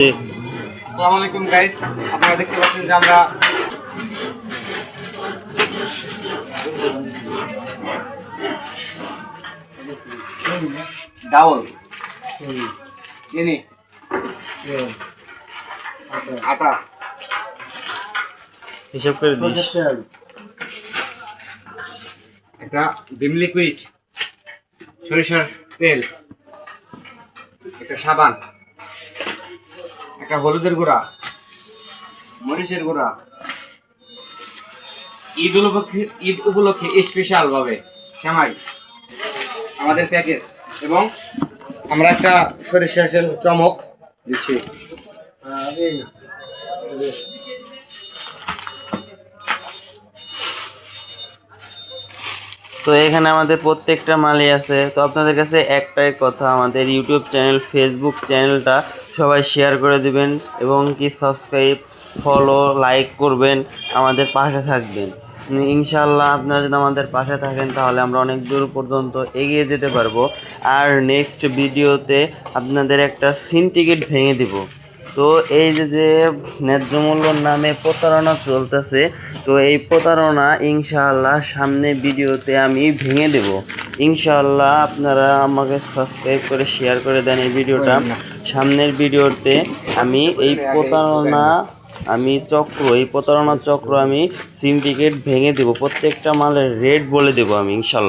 আসসালামু আলাইকুম গাইস, আপনারা দেখতে পাচ্ছেন যে আমরা ডাউল চিনি আটা হিসাব করে দিস। একটা ভিম লিকুইড, সরিষার তেল, একটা সাবান, একটা হলুদের গুঁড়া, মরিচের গুঁড়া, ঈদ উপলক্ষে স্পেশাল ভাবে সেমাই আমাদের প্যাকেজ, এবং আমরা একটা সরিষার তেল চমক দিচ্ছি। তো এখানে আমাদের প্রত্যেকটা মালই আছে। তো আপনাদের কাছে একটাই কথা, আমাদের ইউটিউব চ্যানেল, ফেসবুক চ্যানেলটা সবাই শেয়ার করে দিবেন এবং কি সাবস্ক্রাইব, ফলো, লাইক করবেন, আমাদের পাশে থাকবেন। ইনশাআল্লাহ আপনারা যদি আমাদের পাশে থাকেন তাহলে আমরা অনেক দূর পর্যন্ত এগিয়ে যেতে পারবো। আর নেক্সট ভিডিওতে আপনাদের একটা সিন্ডিকেট ভেঙে দিব। তো এই যে ন্যায্য মূল্যর নামে প্রতারণা চলতেছে, তো এই প্রতারণা ইনশাআল্লাহ সামনে ভিডিওতে আমি ভেঙে দেব। ইনশাআল্লাহ আপনারা আমাকে সাবস্ক্রাইব করে শেয়ার করে দেন এই ভিডিওটা। সামনের ভিডিওতে আমি এই প্রতারণা চক্র আমি সিন্ডিকেট ভেঙে দেব, প্রত্যেকটা মালের রেট বলে দেবো আমি ইনশাআল্লাহ।